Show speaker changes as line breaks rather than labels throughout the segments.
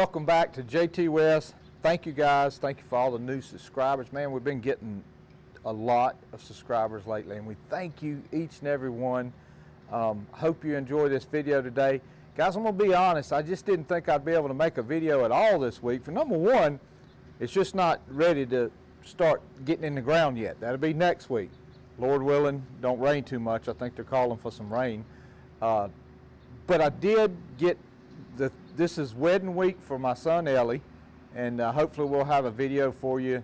welcome back to Jtwes. Thank you guys. Thank you for all the new subscribers. Man, we've been getting a lot of subscribers lately, and we thank you each and every one. Hope you enjoy this video today. Guys, I'm going to be honest, I just didn't think I'd be able to make a video at all this week. For number one, it's just not ready to start getting in the ground yet. That'll be next week. Lord willing, don't rain too much. I think they're calling for some rain. But I did get this is wedding week for my son Ellie, and hopefully we'll have a video for you,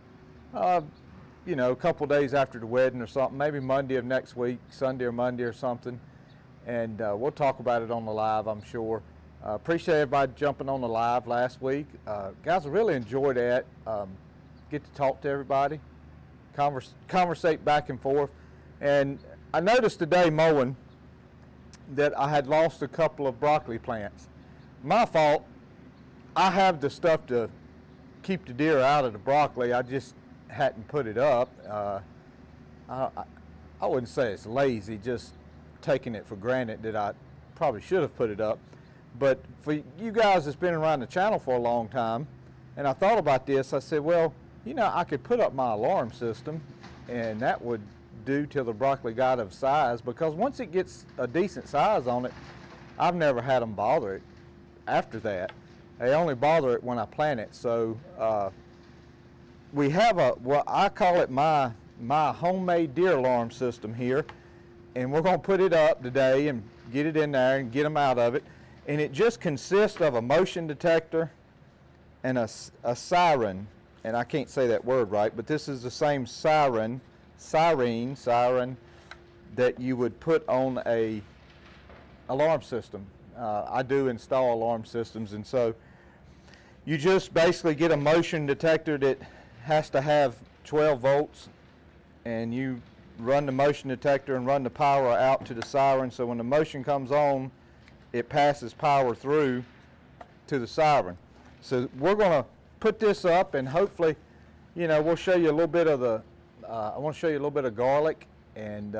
you know, a couple days after the wedding or something, maybe Monday of next week, Sunday or Monday or something, and we'll talk about it on the live, I'm sure. Appreciate everybody jumping on the live last week. Guys, I really enjoyed that. Get to talk to everybody, conversate back and forth. And I noticed today mowing that I had lost a couple of broccoli plants. My fault. I have the stuff to keep the deer out of the broccoli. I just hadn't put it up. I wouldn't say it's lazy, just taking it for granted that I probably should have put it up. But for you guys that's been around the channel for a long time, and I thought about this, I said, well, you know, I could put up my alarm system, and that would do till the broccoli got of size, because once it gets a decent size on it, I've never had them bother it after that. They only bother it when I plant it. So we have well, I call it my homemade deer alarm system here, and we're going to put it up today and get it in there and get them out of it. And it just consists of a motion detector and a siren, and I can't say that word right, but this is the same siren that you would put on a alarm system. I do install alarm systems, and so you just basically get a motion detector that has to have 12 volts, and you run the motion detector and run the power out to the siren, so when the motion comes on, it passes power through to the siren. So we're going to put this up, and hopefully, you know, we'll show you a little bit of the I want to show you a little bit of garlic, and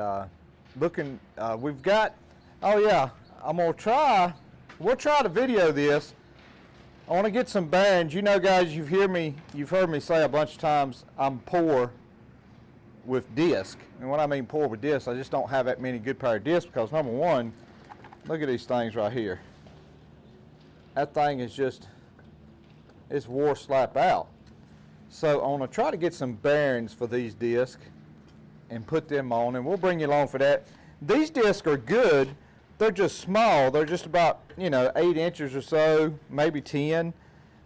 we've got, oh yeah, we'll try to video this. I want to get some bearings. You know, guys, you've heard me say a bunch of times I'm poor with disc. And when I mean poor with disc, I just don't have that many good pair of discs, because number one, look at these things right here. That thing is just, it's wore slap out. So I want to try to get some bearings for these discs and put them on, and we'll bring you along for that. These discs are good. They're just small. They're just about, you know, 8 inches or so, maybe 10.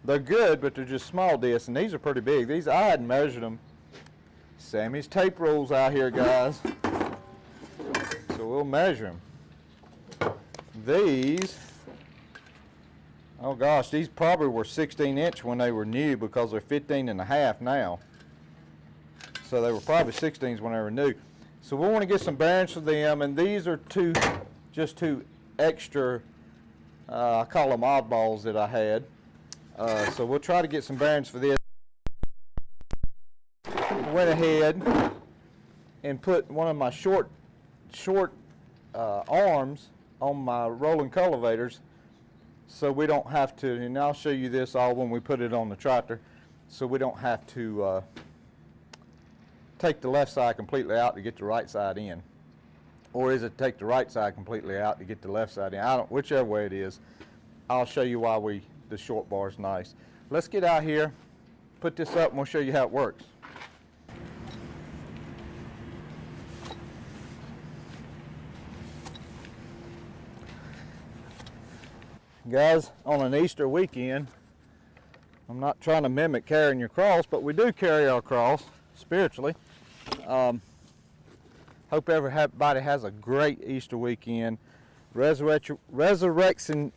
They're good, but they're just small discs, and these are pretty big. These, I hadn't measured them. Sammy's tape rules out here, guys. So we'll measure them. These, oh gosh, these probably were 16-inch when they were new, because they're 15.5 now. So they were probably 16s when they were new. So we want to get some bearings for them, and these are just two extra, I call them oddballs that I had. So we'll try to get some bearings for this. Went ahead and put one of my short arms on my rolling cultivators, so we don't have to, and I'll show you this all when we put it on the tractor, so we don't have to take the left side completely out to get the right side in. Or is it take the right side completely out to get the left side in? Whichever way it is, I'll show you why the short bar is nice. Let's get out here, put this up, and we'll show you how it works. Guys, on an Easter weekend, I'm not trying to mimic carrying your cross, but we do carry our cross spiritually. Hope everybody has a great Easter weekend, resurrection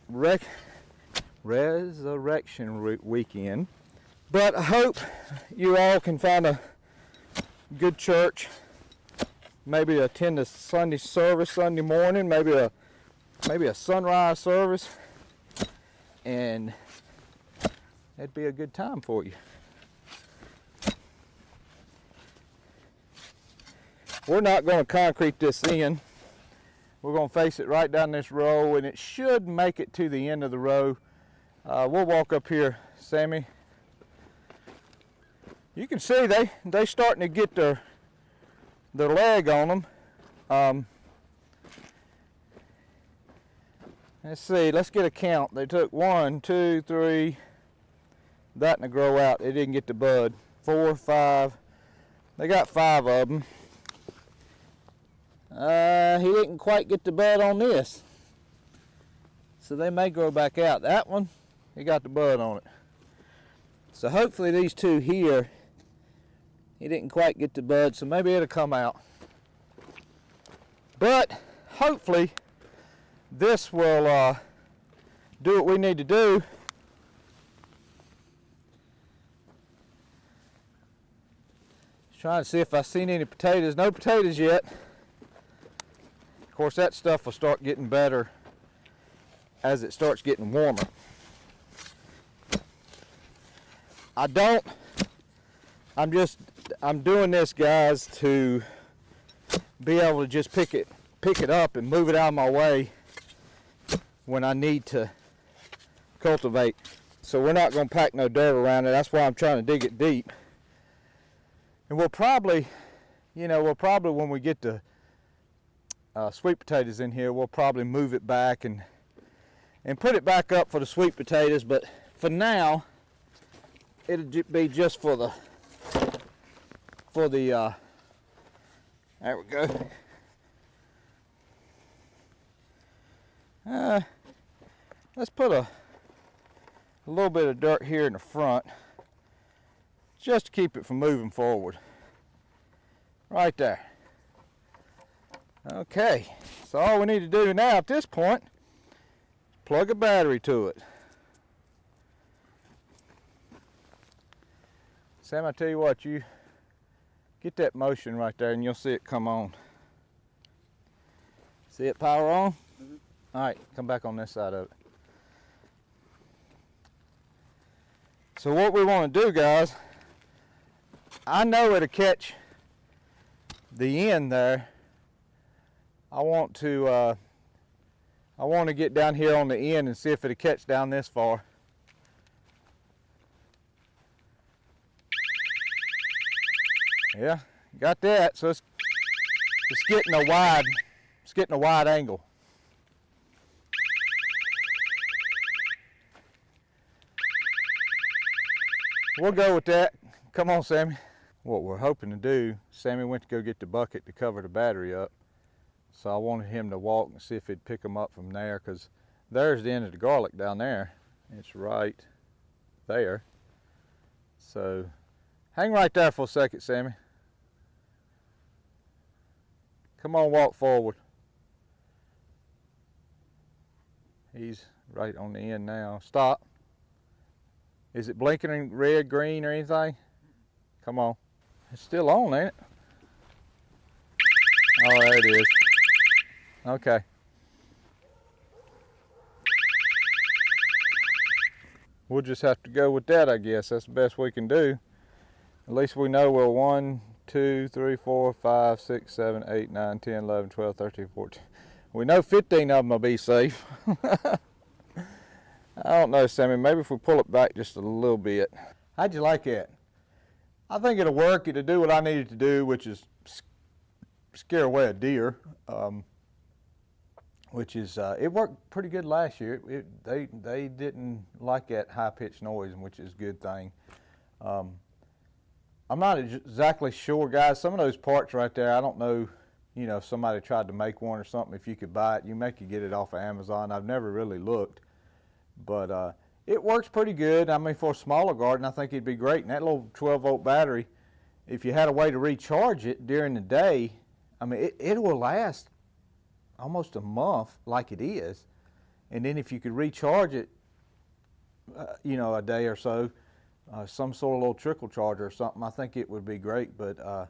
weekend. But I hope you all can find a good church, maybe attend a Sunday service Sunday morning, maybe a sunrise service, and it'd be a good time for you. We're not going to concrete this in. We're going to face it right down this row, and it should make it to the end of the row. We'll walk up here, Sammy. You can see they starting to get their leg on them. Let's see, let's get a count. They took 1, 2, 3, that and a grow out. They didn't get the bud. 4, 5, they got 5 of them. He didn't quite get the bud on this. So they may grow back out. That one, he got the bud on it. So hopefully these two here, he didn't quite get the bud, so maybe it'll come out. But hopefully this will do what we need to do. Just trying to see if I've seen any potatoes. No potatoes yet. Of course, that stuff will start getting better as it starts getting warmer. I'm doing this, guys, to be able to just pick it up and move it out of my way when I need to cultivate. So we're not going to pack no dirt around it. That's why I'm trying to dig it deep. And we'll probably when we get the sweet potatoes in here, we'll probably move it back and put it back up for the sweet potatoes. But for now, it'll be just for the there we go. Let's put a little bit of dirt here in the front just to keep it from moving forward. Right there. Okay, so all we need to do now at this point is plug a battery to it. Sam, I tell you what, you get that motion right there and you'll see it come on. See it power on? Mm-hmm. All right, come back on this side of it. So what we want to do, guys, I know it'll catch the end there. I want to get down here on the end and see if it'll catch down this far. Yeah, got that. So it's getting a wide angle. We'll go with that. Come on, Sammy. What we're hoping to do, Sammy went to go get the bucket to cover the battery up. So I wanted him to walk and see if he'd pick them up from there, because there's the end of the garlic down there. It's right there. So hang right there for a second, Sammy. Come on, walk forward. He's right on the end now. Stop. Is it blinking in red, green, or anything? Come on. It's still on, ain't it? Oh, there it is. Okay. We'll just have to go with that, I guess. That's the best we can do. At least we know we're 1, 2, 3, 4, 5, 6, 7, 8, 9, 10, 11, 12, 13, 14. We know 15 of them will be safe. I don't know, Sammy. Maybe if we pull it back just a little bit. How'd you like that? I think it'll work. It'll do what I needed to do, which is scare away a deer. It worked pretty good last year. They didn't like that high-pitched noise, which is a good thing. I'm not exactly sure, guys. Some of those parts right there, I don't know, if somebody tried to make one or something, if you could buy it. You may could get it off of Amazon. I've never really looked. But it works pretty good. I mean, for a smaller garden, I think it'd be great. And that little 12-volt battery, if you had a way to recharge it during the day, I mean, it will last almost a month like it is. And then if you could recharge it, a day or so, some sort of little trickle charger or something, I think it would be great. But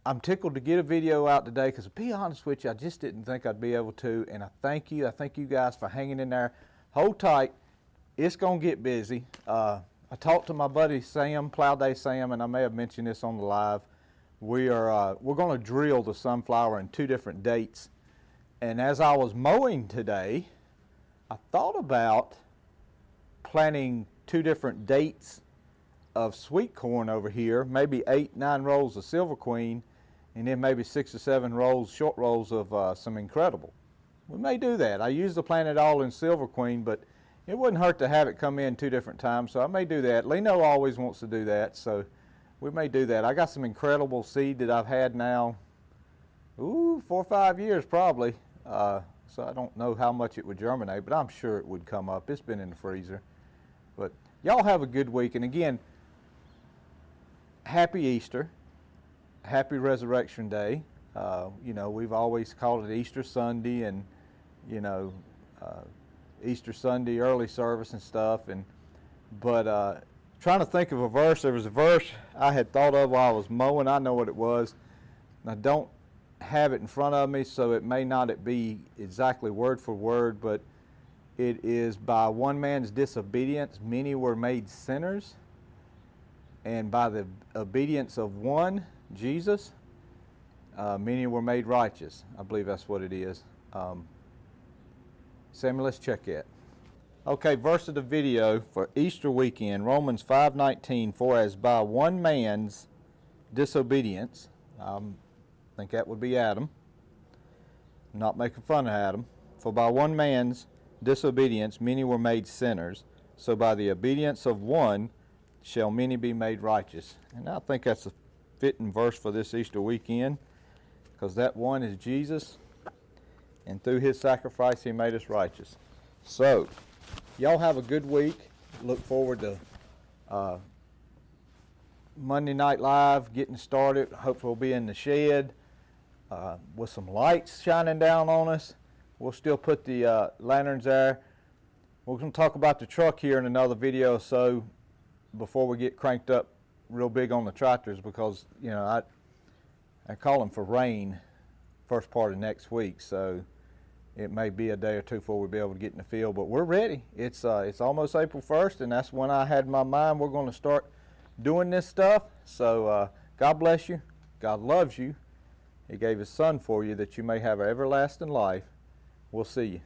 I'm tickled to get a video out today, because to be honest with you, I just didn't think I'd be able to. And I thank you guys for hanging in there. Hold tight. It's going to get busy. I talked to my buddy Sam, Plow Day Sam, and I may have mentioned this on the live. We're going to drill the sunflower in 2 different dates. And as I was mowing today, I thought about planting 2 different dates of sweet corn over here, maybe 8, 9 rolls of Silver Queen, and then maybe 6 or 7 rolls, short rolls of some Incredible. We may do that. I usually plant it all in Silver Queen, but it wouldn't hurt to have it come in 2 different times, so I may do that. Leno always wants to do that, so we may do that. I got some Incredible seed that I've had now, 4 or 5 years probably, so I don't know how much it would germinate, but I'm sure it would come up. It's been in the freezer. But y'all have a good week, and again, happy Easter, happy Resurrection Day. You know, we've always called it Easter Sunday, and you know, Easter Sunday early service and stuff. But trying to think of a verse. There was a verse I had thought of while I was mowing. I know what it was. And I don't have it in front of me, so it may not be exactly word for word, but it is, by one man's disobedience many were made sinners, and by the obedience of one, Jesus, many were made righteous. I believe that's what it is. Sammy, let's check it. Okay, verse of the video for Easter weekend, Romans 5:19, for as by one man's disobedience, I think that would be Adam, I'm not making fun of Adam, for by one man's disobedience many were made sinners, so by the obedience of one shall many be made righteous. And I think that's a fitting verse for this Easter weekend, because that one is Jesus, and through his sacrifice he made us righteous. So y'all have a good week. Look forward to Monday Night Live getting started. Hopefully we'll be in the shed with some lights shining down on us. We'll still put the lanterns there. We're going to talk about the truck here in another video or so before we get cranked up real big on the tractors, because you know I call them for rain first part of next week, so it may be a day or two before we'll be able to get in the field, but we're ready. It's almost April 1st, and that's when I had in my mind we're going to start doing this stuff. So God bless you. God loves you. He gave his son for you that you may have everlasting life. We'll see you.